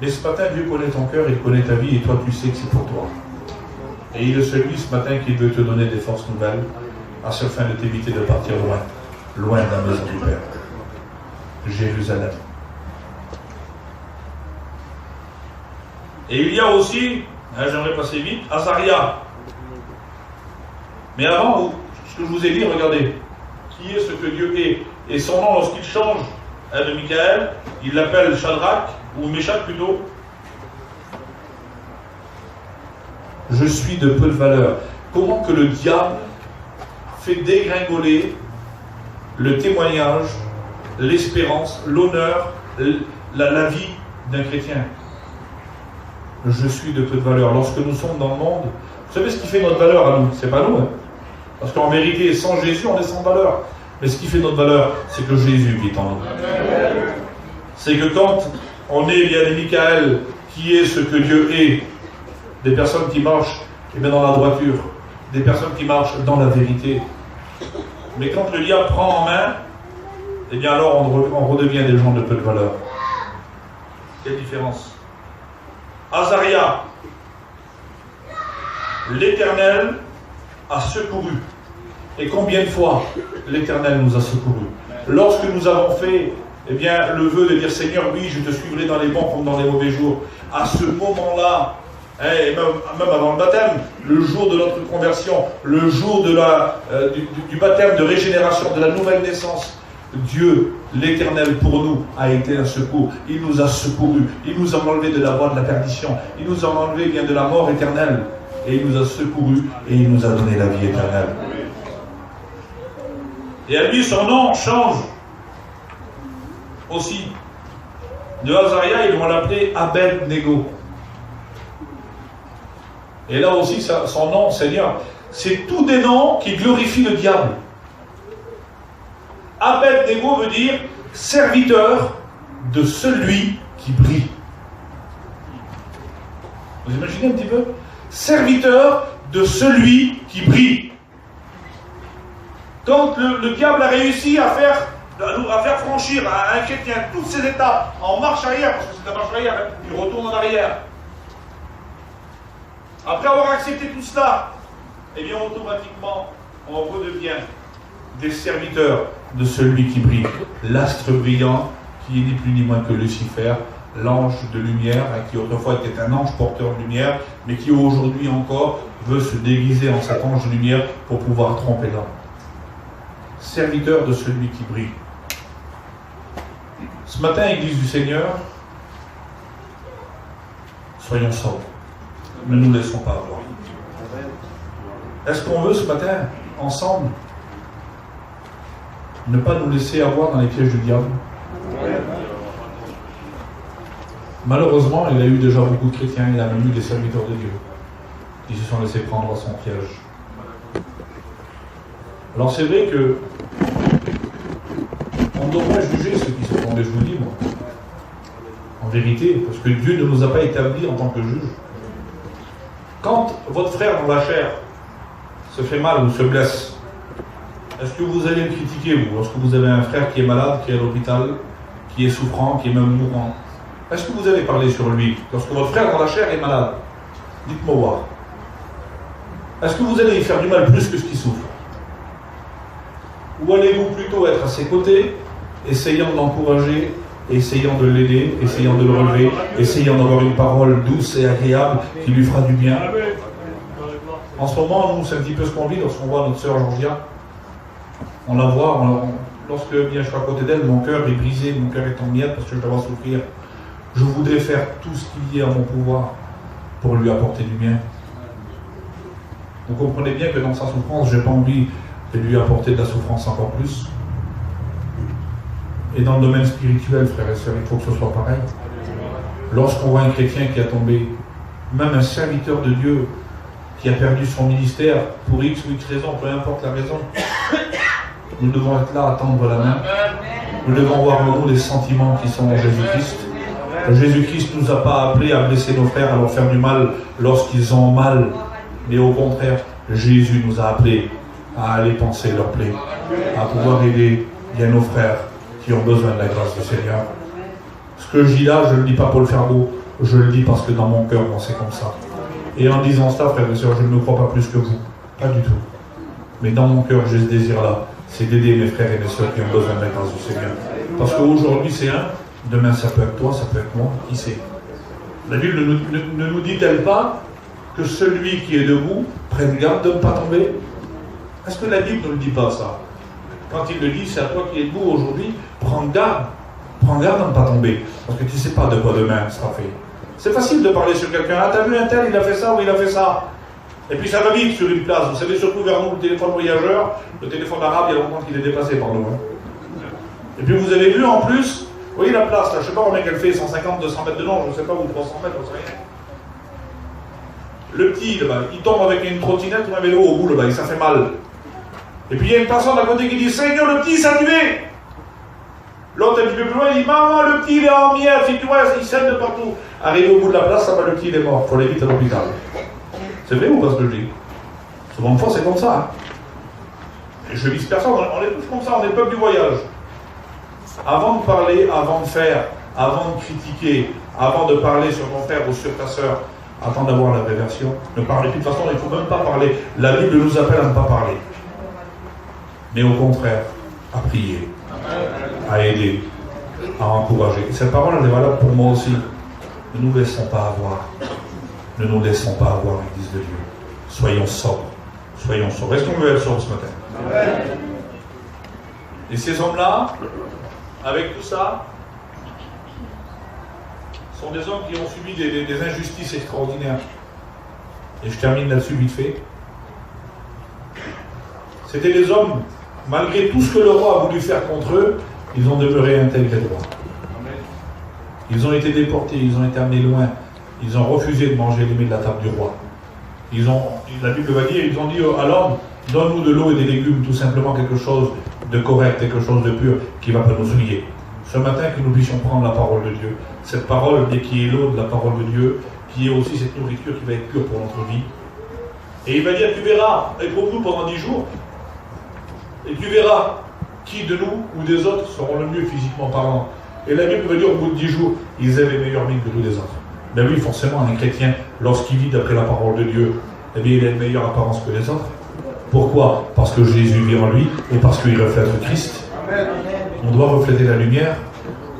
mais ce matin, Dieu connaît ton cœur, il connaît ta vie, et toi tu sais que c'est pour toi. Et il est celui ce matin qui veut te donner des forces nouvelles, à ce fin de t'éviter de partir loin, loin de la maison du Père. Jérusalem. Et il y a aussi, j'aimerais passer vite, Azaria. Mais avant, ce que je vous ai dit, regardez, qui est ce que Dieu est. Et son nom, lorsqu'il change de Michael, il l'appelle Shadrach, ou Meshach plutôt. Je suis de peu de valeur. Comment que le diable fait dégringoler le témoignage, l'espérance, l'honneur, la vie d'un chrétien. Je suis de peu de valeur. Lorsque nous sommes dans le monde, vous savez ce qui fait notre valeur à nous? C'est pas nous, hein? Parce qu'en vérité, sans Jésus, on est sans valeur. Mais ce qui fait notre valeur, c'est que Jésus vit en nous. C'est que quand on est, il y a des Michael, qui est ce que Dieu est, des personnes qui marchent dans la droiture, des personnes qui marchent dans la vérité. Mais quand le diable prend en main, eh bien alors on redevient des gens de peu de valeur. Quelle différence? Azaria, l'Éternel a secouru. Et combien de fois l'Éternel nous a secourus? Lorsque nous avons fait le vœu de dire Seigneur, oui, je te suivrai dans les bons comme dans les mauvais jours. À ce moment-là, et même avant le baptême, le jour de notre conversion, le jour de du baptême de régénération, de la nouvelle naissance, Dieu, l'Éternel pour nous, a été un secours. Il nous a secourus. Il nous a enlevé de la voie de la perdition. Il nous a enlevé de la mort éternelle. Et il nous a secourus et il nous a donné la vie éternelle. Et à lui, son nom change aussi. De Azaria, ils vont l'appeler Abed-Nego. Et là aussi, son nom, Seigneur, c'est tous des noms qui glorifient le diable. Abed-Nego veut dire serviteur de celui qui brille. Vous imaginez un petit peu? Serviteur de celui qui brille. Quand le diable a réussi à faire franchir à un chrétien toutes ces étapes en marche arrière, parce que c'est la marche arrière, il retourne en arrière. Après avoir accepté tout cela, eh bien automatiquement, on redevient des serviteurs de celui qui brille. L'astre brillant, qui est ni plus ni moins que Lucifer, l'ange de lumière, qui autrefois était un ange porteur de lumière, mais qui aujourd'hui encore veut se déguiser en cet ange de lumière pour pouvoir tromper l'homme. Serviteur de celui qui brille. Ce matin, Église du Seigneur, soyons sobres. Ne nous laissons pas avoir. Est-ce qu'on veut ce matin, ensemble, ne pas nous laisser avoir dans les pièges du diable? Malheureusement, il y a eu déjà beaucoup de chrétiens, il y a même eu des serviteurs de Dieu qui se sont laissés prendre à son piège. Alors c'est vrai que on devrait juger ceux qui se font, mais je vous dis, moi, en vérité, parce que Dieu ne nous a pas établis en tant que juge. Quand votre frère dans la chair se fait mal ou se blesse, est-ce que vous allez le critiquer, vous, lorsque vous avez un frère qui est malade, qui est à l'hôpital, qui est souffrant, qui est même mourant? Est-ce que vous allez parler sur lui lorsque votre frère dans la chair est malade? Dites-moi voir. Est-ce que vous allez y faire du mal plus que ce qu'il souffre? Ou allez-vous plutôt être à ses côtés, essayant de l'encourager, essayant de l'aider, essayant de le relever, essayant d'avoir une parole douce et agréable qui lui fera du bien? En ce moment, nous, c'est un petit peu ce qu'on vit lorsqu'on voit notre sœur Georgia. On la voit, lorsque bien, je suis à côté d'elle, mon cœur est brisé, mon cœur est en miettes parce que je la vois souffrir. Je voudrais faire tout ce qu'il y a en mon pouvoir pour lui apporter du bien. Vous comprenez bien que dans sa souffrance, je n'ai pas envie de lui apporter de la souffrance encore plus. Et dans le domaine spirituel, frères et sœurs, il faut que ce soit pareil. Lorsqu'on voit un chrétien qui a tombé, même un serviteur de Dieu qui a perdu son ministère pour X ou X raison, peu importe la raison, nous devons être là à tendre la main. Nous devons voir en nous les sentiments qui sont en Jésus-Christ. Jésus-Christ ne nous a pas appelés à blesser nos frères, à leur faire du mal lorsqu'ils ont mal. Mais au contraire, Jésus nous a appelés à aller penser leur plaie, à pouvoir aider bien nos frères qui ont besoin de la grâce du Seigneur. Ce que je dis là, je ne le dis pas pour le faire beau, je le dis parce que dans mon cœur, moi, c'est comme ça. Et en disant ça, frères et sœurs, je ne me crois pas plus que vous. Pas du tout. Mais dans mon cœur, j'ai ce désir-là, c'est d'aider mes frères et mes sœurs qui ont besoin de la grâce du Seigneur. Parce qu'aujourd'hui, c'est un, demain, ça peut être toi, ça peut être moi, qui sait. La Bible ne nous dit-elle pas que celui qui est debout prenne garde de ne pas tomber? Est-ce que la Bible ne le dit pas, ça? Quand il le dit, c'est à toi qui es debout aujourd'hui, prends garde de ne pas tomber. Parce que tu ne sais pas de quoi demain sera fait. C'est facile de parler sur quelqu'un. Ah, t'as vu un tel, il a fait ça ou il a fait ça. Et puis ça va vite sur une place. Vous savez, surtout vers nous, le téléphone voyageur, le téléphone arabe, il y a longtemps qu'il est dépassé par nous. Et puis vous avez vu en plus, vous voyez la place là, je ne sais pas combien qu'elle fait, 150, 200 mètres de long, je ne sais pas, ou 300 mètres, je ne sais rien. Le petit, là-bas, il tombe avec une trottinette ou un vélo au bout, là-bas, et ça fait mal. Et puis il y a une personne à côté qui dit, Seigneur, le petit, il s'est tué. L'autre, un petit peu plus loin, il dit, maman, le petit, il est en miettes, si tu vois, il saigne de partout. Arrivé au bout de la place, ça va, le petit, il est mort, il faut aller vite à l'hôpital. C'est vrai ou pas ce que je dis? Souvent de fois, c'est comme ça. Hein. Et je vise personne, on est tous comme ça, on est le peuple du voyage. Avant de parler, avant de faire, avant de critiquer, avant de parler sur ton frère ou sur ta sœur, attends d'avoir la vraie version. Ne parlez plus, de toute façon, il ne faut même pas parler. La Bible nous appelle à ne pas parler. Mais au contraire, à prier, à aider, à encourager. Et cette parole, elle est valable pour moi aussi. Ne nous laissons pas avoir. Ne nous laissons pas avoir l'Église de Dieu. Soyons sobres. Soyons sobres. Est-ce qu'on veut être sobres ce matin? Amen. Et ces hommes-là, avec tout ça, sont des hommes qui ont subi des injustices extraordinaires. Et je termine là-dessus vite fait. C'était des hommes, malgré tout ce que le roi a voulu faire contre eux, ils ont demeuré intègres et droits. Ils ont été déportés, ils ont été amenés loin. Ils ont refusé de manger les mets de la table du roi. La Bible va dire, ils ont dit à l'homme, donne-nous de l'eau et des légumes, tout simplement quelque chose de correct, quelque chose de pur, qui ne va pas nous souiller. Ce matin, que nous puissions prendre la parole de Dieu, cette parole qui est l'eau de la parole de Dieu, qui est aussi cette nourriture qui va être pure pour notre vie. Et il va dire, tu verras, éprouve-nous pendant 10 jours, et tu verras qui de nous ou des autres seront le mieux physiquement parlant. Et la Bible va dire, au bout de 10 jours, ils avaient meilleure mine que tous les autres. Ben oui, forcément, un chrétien, lorsqu'il vit d'après la parole de Dieu, eh bien, il a une meilleure apparence que les autres. Pourquoi? Parce que Jésus vit en lui et parce qu'il reflète Christ. On doit refléter la lumière.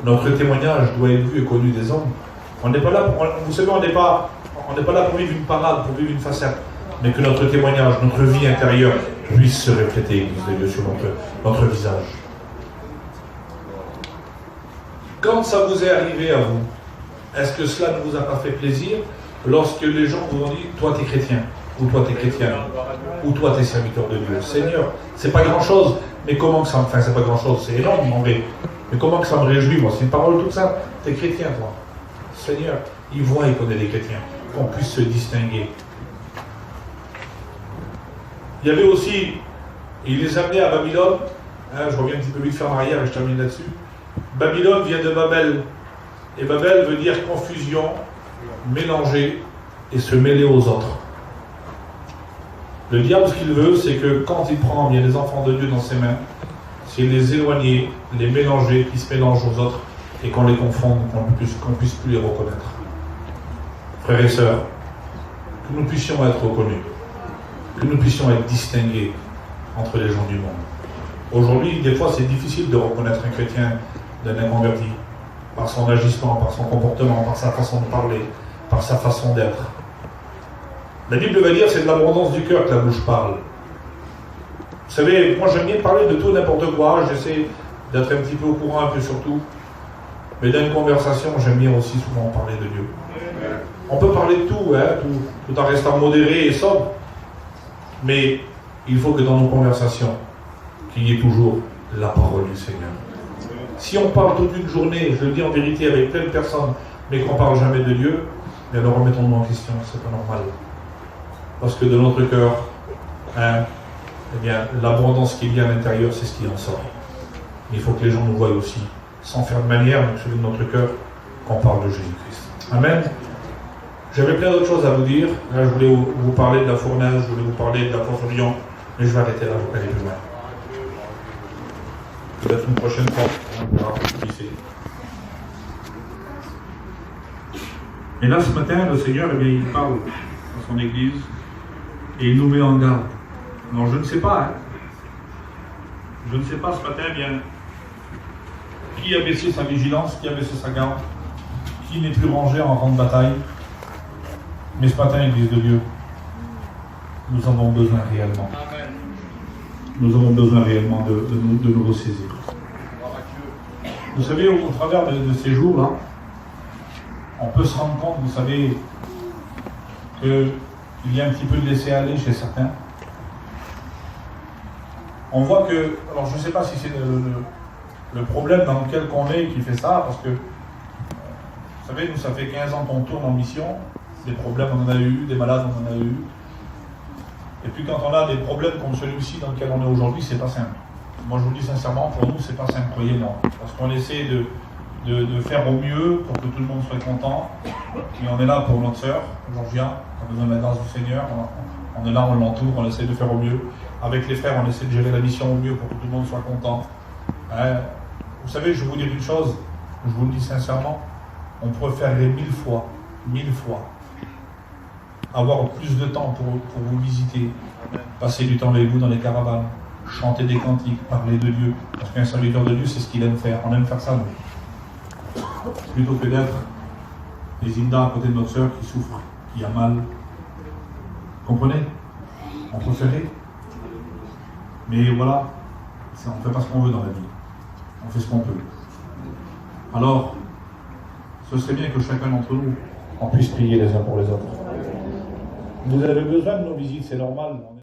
Notre témoignage doit être vu et connu des hommes. On n'est pas là pour, vous savez, on n'est pas là pour vivre une parade, pour vivre une façade, mais que notre témoignage, notre vie intérieure puisse se refléter, Église de Dieu, sur notre visage. Quand ça vous est arrivé à vous, est-ce que cela ne vous a pas fait plaisir lorsque les gens vous ont dit, toi t'es chrétien, ou toi t'es chrétienne, ou toi t'es serviteur de Dieu? Seigneur, c'est pas grand-chose, mais comment que ça me... Enfin, c'est pas grand-chose, c'est énorme en vrai. Mais comment que ça me réjouit, moi? C'est une parole toute simple. T'es chrétien, toi. Seigneur, il voit et connaît les chrétiens, qu'on puisse se distinguer. Il y avait aussi, il les amenait à Babylone, hein, je reviens un petit peu vite faire en arrière et je termine là-dessus. Babylone vient de Babel. Et Babel veut dire confusion, mélanger et se mêler aux autres. Le diable, ce qu'il veut, c'est que quand il prend bien les enfants de Dieu dans ses mains, c'est les éloigner, les mélanger, qu'ils se mélangent aux autres et qu'on les confonde, qu'on puisse plus les reconnaître. Frères et sœurs, que nous puissions être reconnus, que nous puissions être distingués entre les gens du monde. Aujourd'hui, des fois, c'est difficile de reconnaître un chrétien d'un inconverti. Par son agissement, par son comportement, par sa façon de parler, par sa façon d'être. La Bible va dire, c'est de l'abondance du cœur que la bouche parle. Vous savez, moi j'aime bien parler de tout n'importe quoi, j'essaie d'être un petit peu au courant, un peu sur tout. Mais dans une conversation, j'aime bien aussi souvent parler de Dieu. On peut parler de tout, hein, tout en restant modéré et sobre. Mais il faut que dans nos conversations, qu'il y ait toujours la parole du Seigneur. Si on parle toute une journée, je le dis en vérité avec plein de personnes, mais qu'on ne parle jamais de Dieu, mais alors remettons-nous en question, c'est pas normal. Parce que de notre cœur, hein, eh bien, l'abondance qu'il y a à l'intérieur, c'est ce qui en sort. Mais il faut que les gens nous voient aussi, sans faire de manière, donc celui de notre cœur, qu'on parle de Jésus-Christ. Amen. J'avais plein d'autres choses à vous dire. Là, je voulais vous parler de la fournaise, je voulais vous parler de la fosse au lion, mais je vais arrêter là, je ne vais pas aller plus loin. Peut-être une prochaine fois, on verra qui c'est. Et là, ce matin, le Seigneur, eh bien, il parle à son Église et il nous met en garde. Alors, je ne sais pas, je ne sais pas ce matin, eh bien, qui a baissé sa vigilance, qui a baissé sa garde, qui n'est plus rangé en rang de bataille. Mais ce matin, Église de Dieu, nous avons besoin réellement. Nous avons besoin réellement de nous ressaisir. Vous savez, au travers de ces jours-là, on peut se rendre compte, vous savez, qu'il y a un petit peu de laisser-aller chez certains. On voit que, alors je ne sais pas si c'est le problème dans lequel on est qui fait ça, parce que, vous savez, nous, ça fait 15 ans qu'on tourne en mission, des problèmes on en a eu, des malades on en a eu, et puis quand on a des problèmes comme celui-ci dans lequel on est aujourd'hui, c'est pas simple. Moi je vous le dis sincèrement, pour nous c'est pas simple, croyez-moi, parce qu'on essaie de faire au mieux pour que tout le monde soit content, mais on est là pour notre sœur, Georgia, on a besoin de la grâce du Seigneur, on est là, on l'entoure, on essaie de faire au mieux. Avec les frères, on essaie de gérer la mission au mieux pour que tout le monde soit content. Vous savez, je vais vous dire une chose, je vous le dis sincèrement, on pourrait faire 1000 fois, avoir plus de temps pour vous visiter, passer du temps avec vous dans les caravanes, chanter des cantiques, parler de Dieu, parce qu'un serviteur de Dieu, c'est ce qu'il aime faire, on aime faire ça, nous. Plutôt que d'être des Hilda à côté de notre sœur qui souffre, qui a mal. Comprenez? On préférait. Mais voilà, on ne fait pas ce qu'on veut dans la vie. On fait ce qu'on peut. Alors, ce serait bien que chacun d'entre nous, on puisse prier les uns pour les autres. Vous avez besoin de nos visites, c'est normal.